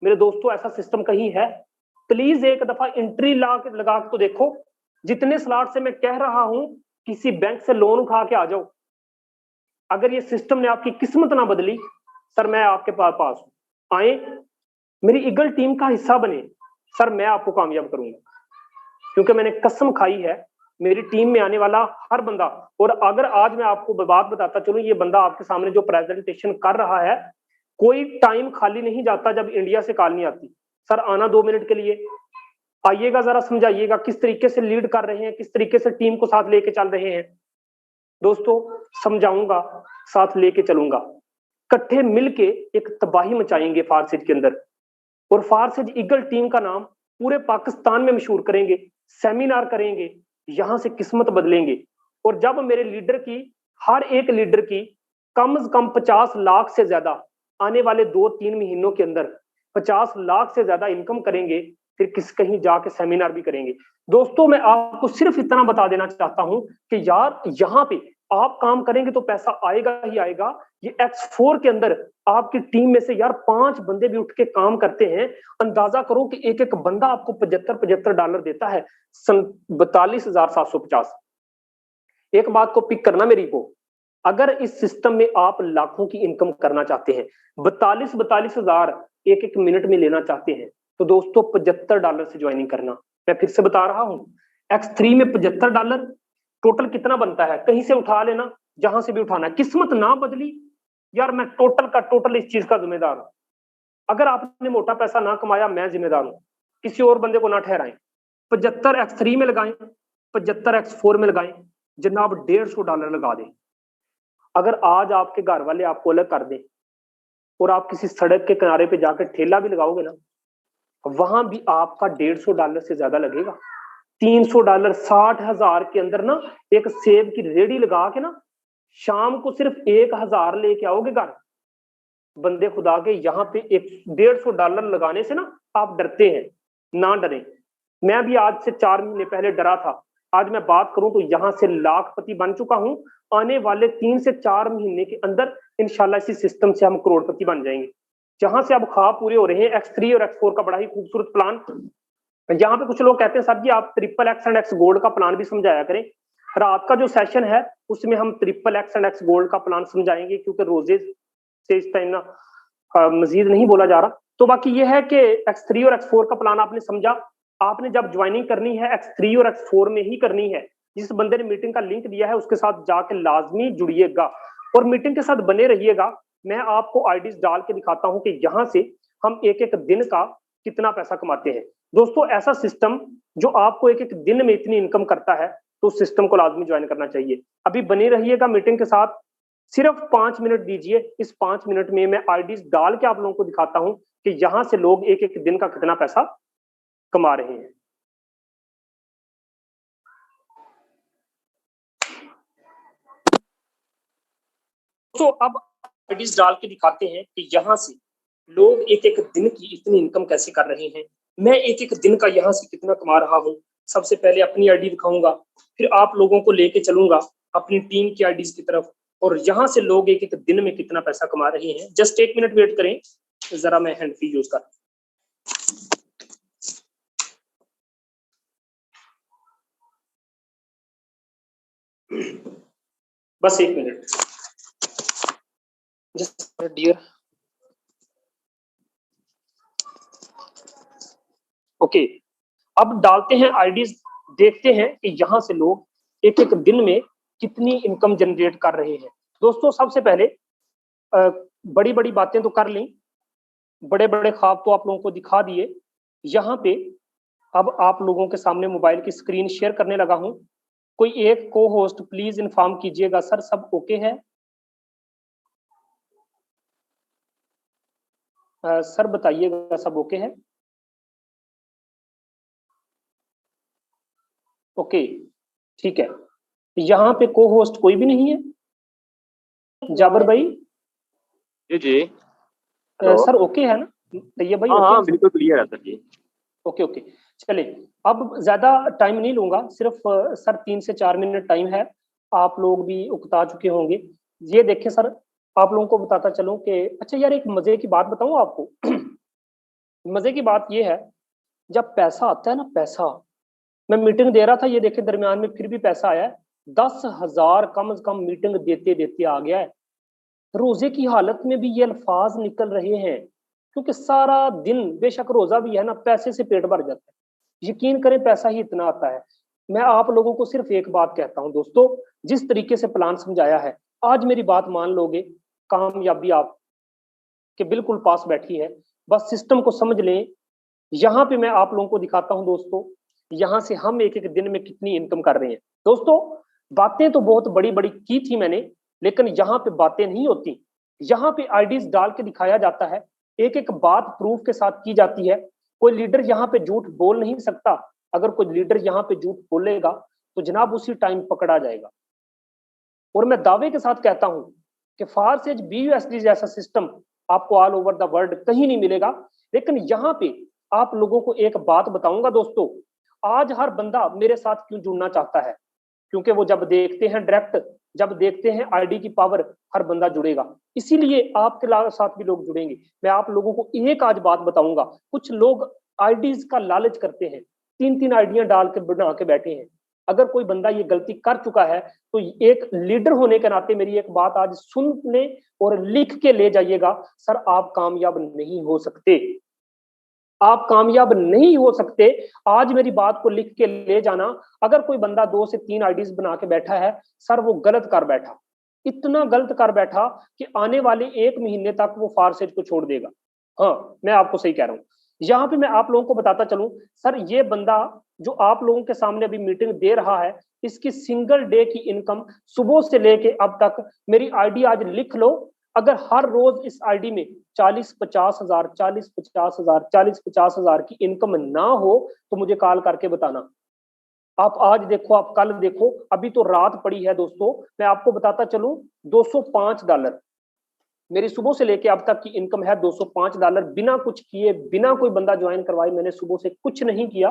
[SPEAKER 1] मेरे दोस्तों, ऐसा सिस्टम कहीं है? प्लीज एक दफा एंट्री लगा के तो देखो। जितने स्लॉट से मैं कह रहा हूं, किसी बैंक से लोन उठा के आ जाओ। अगर ये सिस्टम ने आपकी किस्मत ना बदली, सर मैं आपके पास हूं, आए मेरी ईगल टीम का हिस्सा बने, सर मैं आपको कामयाब करूंगा, क्योंकि मैंने कसम खाई है मेरी टीम में आने वाला हर बंदा। और अगर आज मैं आपको बात बताता चलूं, ये बंदा आपके सामने जो प्रेजेंटेशन कर रहा है, कोई टाइम खाली नहीं जाता जब इंडिया से कॉल नहीं आती, सर आना 2 मिनट के लिए, आइएगा, जरा समझाइएगा किस तरीके से लीड कर रहे हैं, किस तरीके से टीम को साथ लेके चल रहे हैं। दोस्तों समझाऊंगा, साथ लेके चलूंगा, इकट्ठे मिलके एक तबाही मचाएंगे फारसिज के अंदर, और फारसिज ईगल टीम का नाम पूरे पाकिस्तान में मशहूर करेंगे, सेमिनार करेंगे, यहां से किस्मत बदलेंगे। और जब मेरे लीडर की, हर एक लीडर की कम से कम 50 लाख से ज्यादा आने वाले 2-3 महीनों के अंदर 50 लाख से ज्यादा इनकम करेंगे, फिर कहीं जाके सेमिनार भी करेंगे। दोस्तों मैं आपको सिर्फ इतना बता देना चाहता हूं कि यार यहां पे आप काम करेंगे तो पैसा आएगा ही आएगा। ये X4 के अंदर आपकी टीम में से यार 5 बंदे भी उठ के काम करते हैं। अंदाजा करो कि एक एक बंदा आपको $75 देता है, 42,750। एक बात को पिक करना मेरी को, अगर इस सिस्टम में आप लाखों की इनकम करना चाहते हैं, 42 हजार एक एक मिनट में लेना चाहते हैं, तो दोस्तों $75 से ज्वाइनिंग करना। मैं फिर से बता रहा हूं, X3 में $75, टोटल कितना बनता है कहीं से उठा लेना, जहां से भी उठाना। किस्मत ना बदली यार, मैं टोटल का टोटल इस चीज का जिम्मेदार हूं। अगर आपने मोटा पैसा ना कमाया, मैं जिम्मेदार हूं, किसी और बंदे को ना ठहराएं। 75 X3 में लगाएं, 75 X4 में लगाएं, जनाब $150 लगा दें। अगर आज आपके घर वाले आपको अलग कर दें और आप किसी सड़क के किनारे पे जाकर ठेला भी लगाओगे ना, वहां भी आपका $150 से ज्यादा लगेगा। $300, 60,000 के अंदर ना एक सेब की रेडी लगा के ना शाम को सिर्फ 1,000 लेके आओगे घर। बंदे खुदा के यहाँ पे $150 लगाने से ना आप डरते हैं, ना डरें। मैं भी आज से 4 महीने पहले डरा था, आज मैं बात करूं तो यहां से लाखपति बन चुका हूं। आने वाले 3 से 4 महीने के अंदर इंशाल्लाह इसी सिस्टम से हम करोड़पति बन जाएंगे। जहां से अब ख्वाब पूरे हो रहे हैं, X3 और X4 का बड़ा ही खूबसूरत प्लान। यहाँ पे कुछ लोग कहते हैं सर जी आप XXX एंड X गोल्ड का प्लान भी समझाया करें। रात का जो सेशन है उसमें हम XXX एंड X गोल्ड का प्लान समझाएंगे, क्योंकि रोजे से इस टाइम ना मजीद नहीं बोला जा रहा। तो बाकी ये है कि X3 और X4 का प्लान आपने समझा। आपने जब ज्वाइनिंग करनी है X3 और X4 में ही करनी है। जिस बंदे ने मीटिंग का लिंक दिया है उसके साथ जाके लाजमी जुड़िएगा और मीटिंग के साथ बने रहिएगा। मैं आपको आईडीज डाल के दिखाता हूं कि यहाँ से हम एक एक दिन का कितना पैसा कमाते हैं। दोस्तों ऐसा सिस्टम जो आपको एक एक दिन में इतनी इनकम करता है, तो उस सिस्टम को लाजमी ज्वाइन करना चाहिए। अभी बने रहिएगा मीटिंग के साथ, सिर्फ 5 मिनट दीजिए। इस 5 मिनट में मैं आईडीज डाल के आप लोगों को दिखाता हूं कि यहां से लोग एक एक दिन का कितना पैसा कमा रहे हैं। तो अब आईडीज डाल के दिखाते हैं कि यहां से लोग एक एक दिन की इतनी इनकम कैसे कर रहे हैं। मैं एक एक दिन का यहां से कितना कमा रहा हूं। सबसे पहले अपनी आईडी दिखाऊंगा, फिर आप लोगों को लेके चलूंगा अपनी टीम की आईडीज की तरफ, और यहां से लोग एक एक दिन में कितना पैसा कमा रहे हैं। जस्ट 1 मिनट वेट करें, जरा मैं हैंड फ्री यूज कर। बस 1 मिनट, जस्ट डियर। ओके, अब डालते हैं आईडीज, देखते हैं कि यहां से लोग एक एक दिन में कितनी इनकम जनरेट कर रहे हैं। दोस्तों सबसे पहले बड़ी बड़ी बातें तो कर ली, बड़े बड़े ख्वाब तो आप लोगों को दिखा दिए। यहाँ पे अब आप लोगों के सामने मोबाइल की स्क्रीन शेयर करने लगा हूं। कोई एक को होस्ट प्लीज इन्फॉर्म कीजिएगा सर सब ओके है। सर बताइएगा सब ओके है। ओके ठीक है, यहाँ पे को होस्ट कोई भी नहीं है। जाबर भाई
[SPEAKER 2] जी, जी। हेलो।
[SPEAKER 1] सर ओके है ना? तैयब भाई
[SPEAKER 2] हाँ,
[SPEAKER 1] ओके है
[SPEAKER 2] हाँ,
[SPEAKER 1] सर?
[SPEAKER 2] बिल्कुल क्लियर है सर जी।
[SPEAKER 1] Okay okay. चलिए, अब ज्यादा टाइम नहीं लूंगा, सिर्फ सर 3 से 4 मिनट टाइम है। आप लोग भी उकता चुके होंगे। ये देखें सर, आप लोगों को बताता चलूं कि अच्छा यार, एक मजे की बात बताऊं आपको। मजे की बात ये है, जब पैसा आता है ना, पैसा, मैं मीटिंग दे रहा था, ये देखे दरमियान में फिर भी पैसा आया है। 10,000 कम से कम मीटिंग देते देते आ गया है। रोजे की हालत में भी ये अल्फाज निकल रहे हैं, क्योंकि सारा दिन बेशक रोजा भी है ना, पैसे से पेट भर जाता है। यकीन करें, पैसा ही इतना आता है। मैं आप लोगों को सिर्फ एक बात कहता हूं दोस्तों, जिस तरीके से प्लान समझाया है, आज मेरी बात मान लोगे, कामयाबी आप के बिल्कुल पास बैठी है। बस सिस्टम को समझ लें। यहाँ पे मैं आप लोगों को दिखाता हूं दोस्तों, यहाँ से हम एक एक दिन में कितनी इनकम कर रहे हैं। दोस्तों, बातें तो बहुत बड़ी बड़ी की थी मैंने, लेकिन यहाँ पे बातें नहीं होती। यहाँ पे आईडीज डाल के दिखाया जाता है, एक एक बात प्रूफ के साथ की जाती है। कोई लीडर यहाँ पे झूठ बोल नहीं सकता। अगर कोई लीडर यहाँ पे झूठ बोलेगा तो जनाब उसी टाइम पकड़ा जाएगा। और मैं दावे के साथ कहता हूं कि फारसेज बीयूएसडी जैसा सिस्टम आपको ऑल ओवर द वर्ल्ड कहीं नहीं मिलेगा। लेकिन यहाँ पे आप लोगों को एक बात बताऊंगा दोस्तों, आज हर बंदा मेरे साथ क्यों जुड़ना चाहता है, क्योंकि वो जब देखते हैं डायरेक्ट, जब देखते हैं आईडी की पावर, हर बंदा जुड़ेगा। इसीलिए आपके साथ भी लोग जुड़ेंगे। मैं आप लोगों को एक आज बात बताऊंगा, कुछ लोग आईडीज का लालच करते हैं, 3 3 आईडियां डाल के बना के बैठे हैं। अगर कोई बंदा ये गलती कर चुका है तो एक लीडर होने के नाते मेरी एक बात आज सुन ले और लिख के ले जाइएगा, सर आप कामयाब नहीं हो सकते। आप कामयाब नहीं हो सकते। आज मेरी बात को लिख के ले जाना। अगर कोई बंदा 2 से 3 आईडीज बना के बैठा है, सर वो गलत कर बैठा, इतना गलत कर बैठा कि आने वाले 1 महीने तक वो फारसेज को छोड़ देगा। हाँ, मैं आपको सही कह रहा हूँ। यहाँ पे मैं आप लोगों को बताता चलूं, सर ये बंदा जो आप लोगों के सामने अभी मीटिंग दे रहा है, इसकी सिंगल डे की इनकम सुबह से लेके अब तक, मेरी आईडी आज लिख लो। अगर हर रोज इस आईडी में 40-50 हजार, 40-50 हजार, 40-50 हजार की इनकम ना हो तो मुझे कॉल करके बताना। आप आज देखो, आप कल देखो, अभी तो रात पड़ी है दोस्तों। मैं आपको बताता चलूं, $205 मेरी सुबह से लेके अब तक की इनकम है। $205 बिना कुछ किए, बिना कोई बंदा ज्वाइन करवाए, मैंने सुबह से कुछ नहीं किया।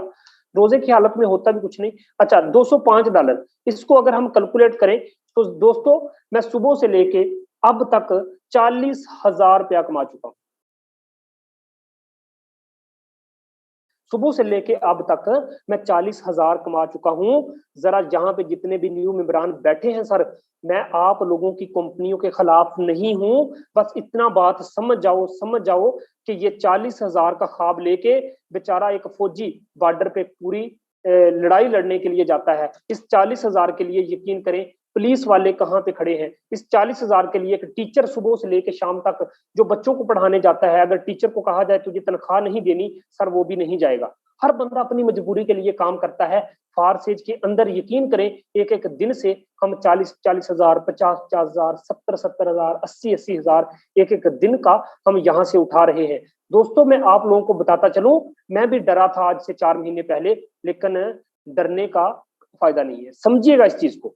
[SPEAKER 1] रोजे की हालत में होता भी कुछ नहीं। अच्छा, $205, इसको अगर हम कैलकुलेट करें तो दोस्तों, मैं सुबह से लेके अब तक 40,000 रुपया कमा चुका हूं। सुबह से लेके अब तक मैं 40,000 कमा चुका हूं। जरा यहाँ पे जितने भी न्यू मेंबरान बैठे हैं सर, मैं आप लोगों की कंपनियों के खिलाफ नहीं हूं। बस इतना बात समझ जाओ, समझ जाओ कि ये 40,000 का ख्वाब लेके बेचारा एक फौजी बॉर्डर पे पूरी लड़ाई लड़ने के लिए जाता है। इस 40,000 के लिए यकीन करें, पुलिस वाले कहाँ पे खड़े हैं। इस 40,000 के लिए एक टीचर सुबह से लेकर शाम तक जो बच्चों को पढ़ाने जाता है, अगर टीचर को कहा जाए तुझे तनख्वाह नहीं देनी, सर वो भी नहीं जाएगा। हर बंदा अपनी मजबूरी के लिए काम करता है। फारसेज के अंदर यकीन करें, एक एक दिन से हम 40-40 हजार, 50-50 हजार, 70-70 हजार, 80-80 हजार एक एक दिन का हम यहाँ से उठा रहे हैं। दोस्तों, मैं आप लोगों को बताता चलूं, मैं भी डरा था आज से 4 महीने पहले, लेकिन डरने का फायदा नहीं है। समझिएगा इस चीज को।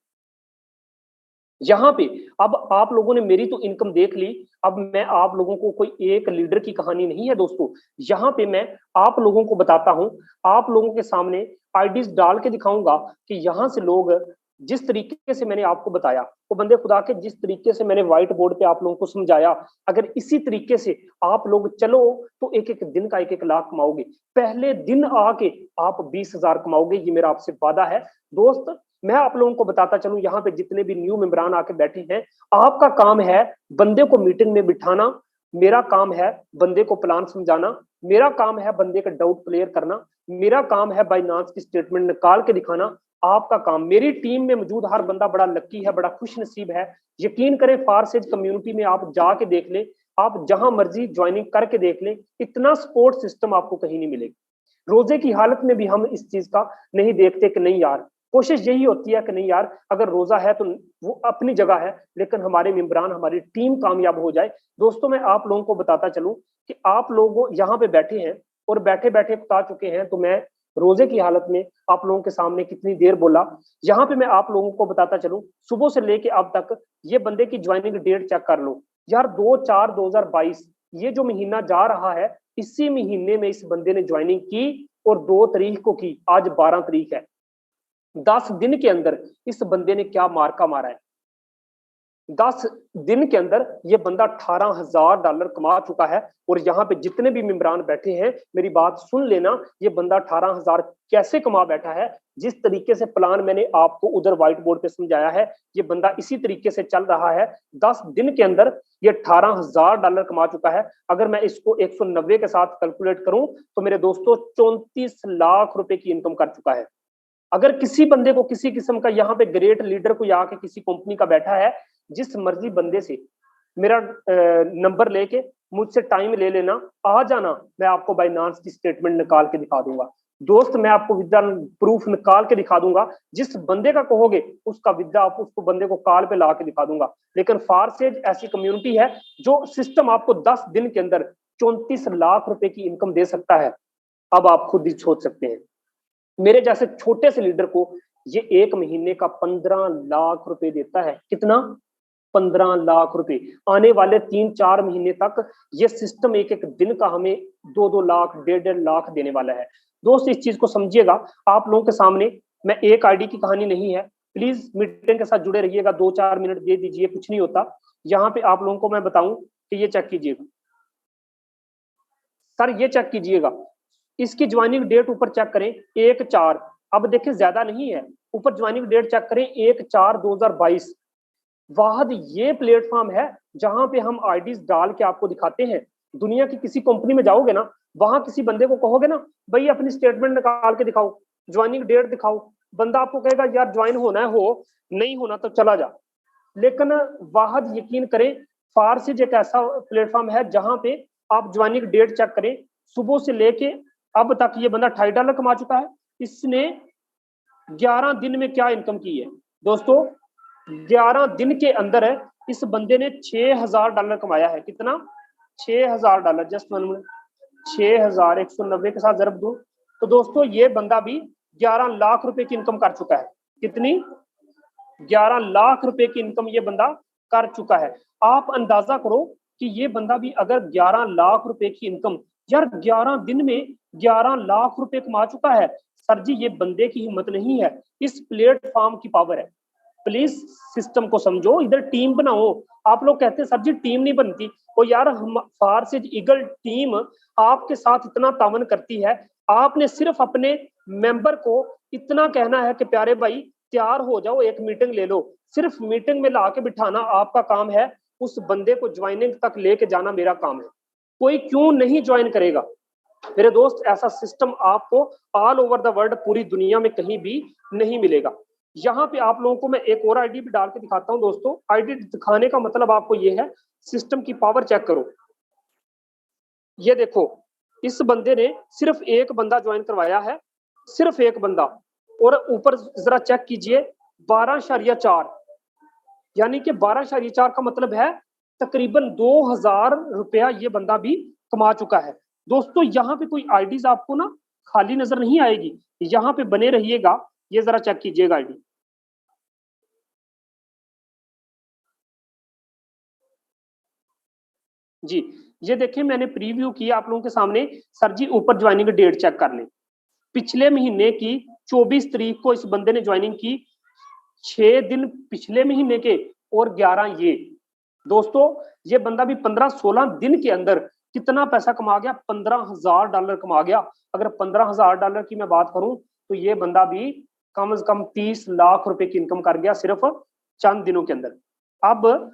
[SPEAKER 1] यहाँ पे अब आप लोगों ने मेरी तो इनकम देख ली। अब मैं आप लोगों को कोई एक लीडर की कहानी नहीं है दोस्तों, यहाँ पे मैं आप लोगों को बताता हूं, आप लोगों के सामने आईडीज डाल के दिखाऊंगा कि यहाँ से लोग जिस तरीके से मैंने आपको बताया, वो बंदे खुदा के जिस तरीके से मैंने व्हाइट बोर्ड पे आप लोगों को समझाया, अगर इसी तरीके से आप लोग चलो तो एक एक दिन का 1-1 लाख कमाओगे। पहले दिन आके आप 20,000 कमाओगे, ये मेरा आपसे वादा है दोस्त। मैं आप लोगों को बताता चलूं, यहाँ पे जितने भी न्यू मेंबरान आके बैठे हैं, आपका काम है बंदे को मीटिंग में बिठाना, मेरा काम है बंदे को प्लान समझाना, मेरा काम है बंदे का डाउट क्लियर करना, मेरा काम है बाइनांस की स्टेटमेंट निकाल के दिखाना। आपका काम, मेरी टीम में मौजूद हर बंदा बड़ा लकी है, बड़ा खुश नसीब है। यकीन करें, फारसेज कम्युनिटी में आप जाके देख ले, आप जहां मर्जी ज्वाइनिंग करके देख ले, इतना सपोर्ट सिस्टम आपको कहीं नहीं मिलेगा। रोजे की हालत में भी हम इस चीज का नहीं देखते कि नहीं यार, कोशिश यही होती है कि नहीं यार, अगर रोजा है तो वो अपनी जगह है, लेकिन हमारे मेंबरान, हमारी टीम कामयाब हो जाए। दोस्तों, मैं आप लोगों को बताता चलूं कि आप लोग यहाँ पे बैठे हैं और बैठे बैठे बता चुके हैं, तो मैं रोजे की हालत में आप लोगों के सामने कितनी देर बोला। यहाँ पे मैं आप लोगों को बताता चलूं, सुबह से लेके अब तक ये बंदे की ज्वाइनिंग डेट चेक कर लो। यार 2/4/2022 ये जो महीना जा रहा है, इसी महीने में इस बंदे ने ज्वाइनिंग की और 2 तारीख को की, आज 12 तारीख है। 10 दिन के अंदर इस बंदे ने क्या मार्का मारा है। 10 दिन के अंदर ये बंदा $18,000 कमा चुका है। और यहाँ पे जितने भी मेंबरान बैठे हैं, मेरी बात सुन लेना, ये बंदा 18,000 कैसे कमा बैठा है। जिस तरीके से प्लान मैंने आपको उधर व्हाइट बोर्ड पे समझाया है, ये बंदा इसी तरीके से चल रहा है। 10 दिन के अंदर ये $18,000 कमा चुका है। अगर मैं इसको 190 के साथ कैलकुलेट करूं तो मेरे दोस्तों 34 लाख रुपए की इनकम कर चुका है। अगर किसी बंदे को किसी किस्म का यहाँ पे ग्रेट लीडर कोई आके किसी कंपनी का बैठा है, जिस मर्जी बंदे से मेरा नंबर लेके मुझसे टाइम ले लेना, आ जाना, मैं आपको बाइनांस की स्टेटमेंट निकाल के दिखा दूंगा दोस्त। मैं आपको विद्या प्रूफ निकाल के दिखा दूंगा। जिस बंदे का कहोगे उसका विद्या आप उसको बंदे को कॉल पे ला के दिखा दूंगा। लेकिन फारसेज ऐसी कम्युनिटी है जो सिस्टम आपको 10 दिन के अंदर 34 लाख रुपए की इनकम दे सकता है। अब आप खुद ही सोच सकते हैं, मेरे जैसे छोटे से लीडर को ये एक महीने का 15 लाख रुपए देता है। कितना? 15 लाख रुपए। आने वाले 3-4 महीने तक ये सिस्टम एक एक दिन का हमें 2-2 लाख 1.5 लाख देने वाला है। दोस्त इस चीज को समझिएगा। आप लोगों के सामने मैं एक आईडी की कहानी नहीं है, प्लीज मीटिंग के साथ जुड़े रहिएगा। 2-4 मिनट दे दीजिए, कुछ नहीं होता। यहाँ पे आप लोगों को मैं बताऊं कि ये चेक कीजिएगा सर, ये चेक कीजिएगा, इसकी ज्वाइनिंग डेट ऊपर चेक करें 1/4। अब देखिए ज्यादा नहीं है, ऊपर ज्वाइनिंग डेट चेक करें 1/4/2022। वाहद ये प्लेटफॉर्म है जहां पे हम आईडीज डाल के आपको दिखाते हैं। दुनिया की किसी कंपनी में जाओगे ना, वहां किसी बंदे को कहोगे ना भाई अपनी स्टेटमेंट निकाल के दिखाओ, ज्वाइनिंग डेट दिखाओ, बंदा आपको कहेगा यार ज्वाइन होना है हो, नहीं होना तो चला जा। लेकिन वाहद यकीन करें, फारसेज एक ऐसा प्लेटफॉर्म है जहां पे आप ज्वाइनिंग डेट चेक करें, सुबह से लेके अब तक ये बंदा $2.5 कमा चुका है। इसने 11 दिन में क्या इनकम की है दोस्तों? 11 दिन के अंदर इस बंदे ने $6,000 कमाया है। कितना? $6,000। जस्ट 1 मिनट, 6,190 के साथ जरब दूं तो दोस्तों ये बंदा भी 11 लाख रुपए की इनकम कर चुका है। कितनी? 11 लाख रुपए की इनकम ये बंदा कर चुका है। आप अंदाजा करो कि ये बंदा भी अगर 11 लाख रुपए की इनकम, यार 11 दिन में 11 लाख रुपए कमा चुका है। सर जी ये बंदे की हिम्मत नहीं है, इस प्लेटफॉर्म की पावर है। प्लीज सिस्टम को समझो, इधर टीम बनाओ। आप लोग कहते हैं सर जी टीम नहीं बनती, तो यार हम फारसेज ईगल टीम आपके साथ इतना तावन करती है। आपने सिर्फ अपने मेंबर को इतना कहना है कि प्यारे भाई तैयार हो जाओ, एक मीटिंग ले लो। सिर्फ मीटिंग में ला के बिठाना आपका काम है, उस बंदे को ज्वाइनिंग तक लेके जाना मेरा काम है। कोई क्यों नहीं ज्वाइन करेगा मेरे दोस्त? ऐसा सिस्टम आपको ऑल ओवर द वर्ल्ड, पूरी दुनिया में कहीं भी नहीं मिलेगा। यहाँ पे आप लोगों को मैं एक और आईडी भी डाल के दिखाता हूँ दोस्तों। आईडी दिखाने का मतलब आपको ये है, सिस्टम की पावर चेक करो। ये देखो, इस बंदे ने सिर्फ एक बंदा ज्वाइन करवाया है, सिर्फ एक बंदा। और ऊपर जरा चेक कीजिए 12.4, यानी कि 12.4 का मतलब है तकरीबन 2,000 रुपया ये बंदा भी कमा चुका है। दोस्तों यहाँ पे कोई आईडीज आपको ना खाली नजर नहीं आएगी, यहाँ पे बने रहिएगा। ये जरा चेक कीजिएगा आईडी। जी ये देखिए, मैंने प्रीव्यू किया आप लोगों के सामने। सर जी ऊपर ज्वाइनिंग डेट चेक कर लें, पिछले महीने की 24 तारीख को इस बंदे ने ज्वाइनिंग की। 6 दिन पिछले महीने के और 11 ये। दोस्तों ये बंदा भी 15-16 दिन के अंदर कितना पैसा कमा गया? $15,000 कमा गया। अगर $15,000 की मैं बात करूं तो ये बंदा भी कम से कम 30 लाख रुपए की इनकम कर गया सिर्फ चंद दिनों के अंदर। अब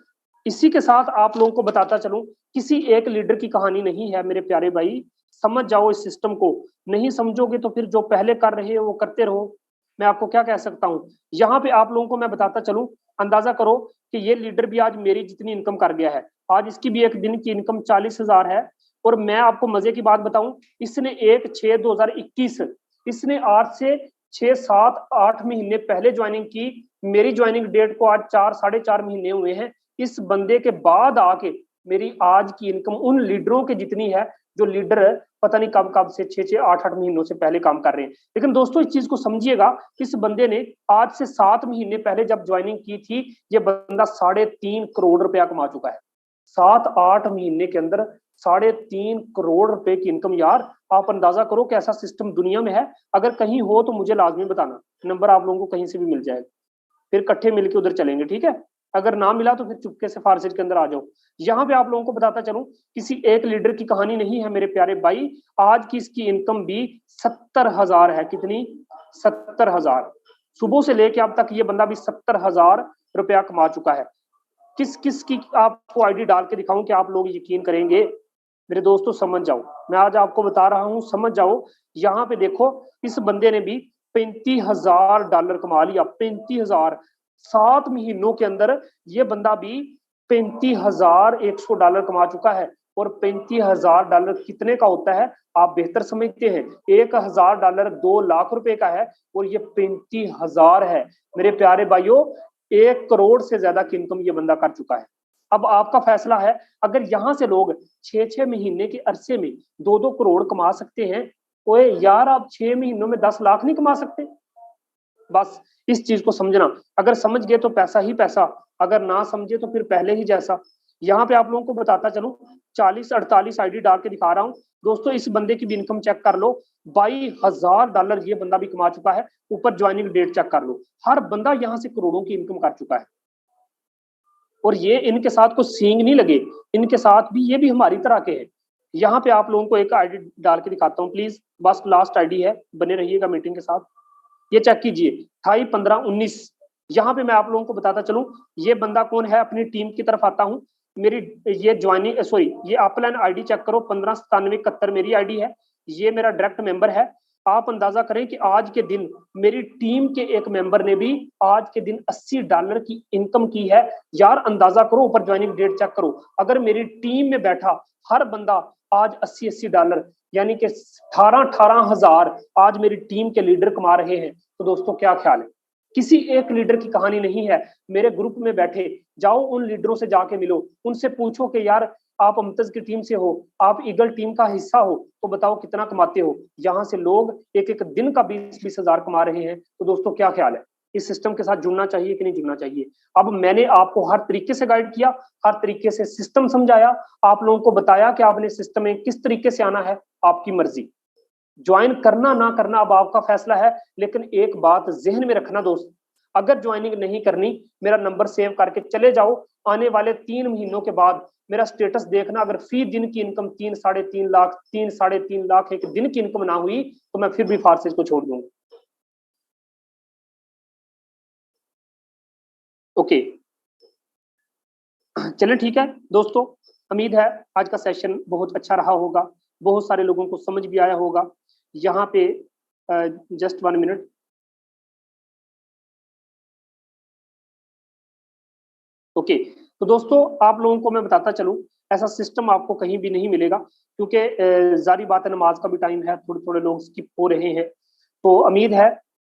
[SPEAKER 1] इसी के साथ आप लोगों को बताता चलूं, किसी एक लीडर की कहानी नहीं है मेरे प्यारे भाई। समझ जाओ इस सिस्टम को, नहीं समझोगे तो फिर जो पहले कर रहे हो वो करते रहो। मैं आपको क्या कह सकता हूं, यहाँ पे आप लोगों को मैं बताता चलूं। अंदाजा करो कि ये लीडर भी आज मेरी जितनी इनकम कर गया है। आज इसकी भी एक दिन की इनकम 40,000 है। और मैं आपको मजे की बात बताऊं, इसने 1/6/2021, इसने आज से 6-7-8 महीने पहले ज्वाइनिंग की। मेरी ज्वाइनिंग डेट को आज 4-4.5 महीने हुए हैं। इस बंदे के बाद आके मेरी आज की इनकम उन लीडरों के जितनी है जो लीडर पता नहीं कब कब से 6-8 महीनों से पहले काम कर रहे हैं। लेकिन दोस्तों इस चीज को समझिएगा, इस बंदे ने आज से 7 महीने पहले जब ज्वाइनिंग की थी, ये बंदा 3.5 करोड़ रुपया कमा चुका है। 7-8 महीने के अंदर 3.5 करोड़ रुपए की इनकम। यार आप अंदाजा करो कि ऐसा सिस्टम दुनिया में है? अगर कहीं हो तो मुझे लाजमी बताना, नंबर आप लोगों को कहीं से भी मिल जाएगा, फिर इकट्ठे मिलके उधर चलेंगे, ठीक है? अगर ना मिला तो फिर चुपके से फारसेज के अंदर आ जाओ। यहाँ पे आप लोगों को बताता चलूं, किसी एक लीडर की कहानी नहीं है मेरे प्यारे भाई। आज की इसकी इनकम भी 70,000 है। कितनी? 70,000। सुबह से लेके अब तक ये बंदा भी 70,000 रुपया कमा चुका है। किस किस की आपको आईडी डाल के दिखाऊं कि आप लोग यकीन करेंगे? मेरे दोस्तों समझ जाओ, मैं आज आपको बता रहा हूं, समझ जाओ। यहाँ पे देखो, इस बंदे ने भी $35,000 कमा लिया। 35,000 7 महीनों के अंदर ये बंदा भी $35,100 कमा चुका है। और $35,000 कितने का होता है आप बेहतर समझते हैं? $1,000 2 लाख रुपए का है, और ये 35,000 है। मेरे प्यारे भाइयों, 1 करोड़ से ज्यादा की इनकम ये बंदा कर चुका है। अब आपका फैसला है, अगर यहां से लोग 6-6 महीने के अरसे में 2-2 करोड़ कमा सकते हैं, ओए यार आप 6 महीनों में 10 लाख नहीं कमा सकते? बस इस चीज को समझना। अगर समझ गए तो पैसा ही पैसा, अगर ना समझे तो फिर पहले ही जैसा। यहाँ पे आप लोगों को बताता चलूं, 40-48 आईडी डाल के दिखा रहा हूं दोस्तों। इस बंदे की भी इनकम चेक कर लो, $22,000 ये बंदा भी कमा चुका है। ऊपर ज्वाइनिंग डेट चेक कर लो, हर बंदा यहाँ से करोड़ों की इनकम कर चुका है। और ये इनके साथ कुछ सींग नहीं लगे, इनके साथ भी ये भी हमारी तरह के हैं। यहाँ पे आप लोगों को एक आईडी डाल के दिखाता हूँ प्लीज, बस लास्ट आईडी है, बने रहिएगा मीटिंग के साथ। ये चेक कीजिए, 28-15-19। यहाँ पे मैं आप लोगों को बताता चलूं, ये बंदा कौन है। अपनी टीम की तरफ आता हूं। मेरी ये ज्वाइनिंग सॉरी ये अपलाइन आईडी चेक करो, 159771 मेरी आईडी है। ये मेरा डायरेक्ट मेंबर है। आप अंदाजा करें कि आज के दिन मेरी टीम के एक मेंबर ने भी आज के दिन $80 की इनकम की है। यार अंदाजा करो, ऊपर ज्वाइनिंग डेट चेक करो। अगर मेरी टीम में बैठा हर बंदा आज $80 यानी कि 18,000 आज मेरी टीम के लीडर कमा रहे हैं, तो दोस्तों क्या ख्याल है? किसी एक लीडर की कहानी नहीं है। मेरे ग्रुप में बैठे जाओ, उन लीडरों से जाके मिलो, उनसे पूछो कि यार आप मुमताज की टीम से हो, आप ईगल टीम का हिस्सा हो, तो बताओ कितना कमाते हो? यहाँ से लोग एक एक दिन का 20-20 हजार कमा रहे हैं। तो दोस्तों क्या ख्याल है, इस सिस्टम के साथ जुड़ना चाहिए कि नहीं जुड़ना चाहिए? अब मैंने आपको हर तरीके से गाइड किया, हर तरीके से सिस्टम समझाया, आप लोगों को बताया कि आपने सिस्टम में किस तरीके से आना है। आपकी मर्जी, ज्वाइन करना ना करना अब आपका फैसला है। लेकिन एक बात जहन में रखना दोस्त, अगर ज्वाइनिंग नहीं करनी, मेरा नंबर सेव करके चले जाओ। आने वाले 3 महीनों के बाद मेरा स्टेटस देखना, अगर फी दिन की इनकम 3-3.5 लाख 3-3.5 लाख एक दिन की इनकम ना हुई, तो मैं फिर भी फारसेज को छोड़ दूंगा। ओके, चलिए ठीक है दोस्तों, उम्मीद है आज का सेशन बहुत अच्छा रहा होगा, बहुत सारे लोगों को समझ भी आया होगा। यहाँ पे जस्ट 1 मिनट। ओके, तो दोस्तों आप लोगों को मैं बताता चलूं, ऐसा सिस्टम आपको कहीं भी नहीं मिलेगा, क्योंकि जारी बात है नमाज का भी टाइम है, थोड़े थोड़े लोग स्किप हो रहे हैं। तो उम्मीद है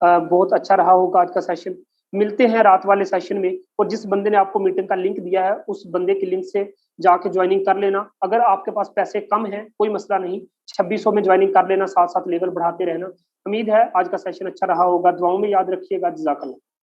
[SPEAKER 1] बहुत अच्छा रहा होगा आज का सेशन। मिलते हैं रात वाले सेशन में, और जिस बंदे ने आपको मीटिंग का लिंक दिया है उस बंदे की लिंक से जाके ज्वाइनिंग कर लेना। अगर आपके पास पैसे कम है कोई मसला नहीं, 2600 में ज्वाइनिंग कर लेना, साथ साथ लेवल बढ़ाते रहना। उम्मीद है आज का सेशन अच्छा रहा होगा, दुआओं में याद रखिएगा। जज़ाकल्लाह।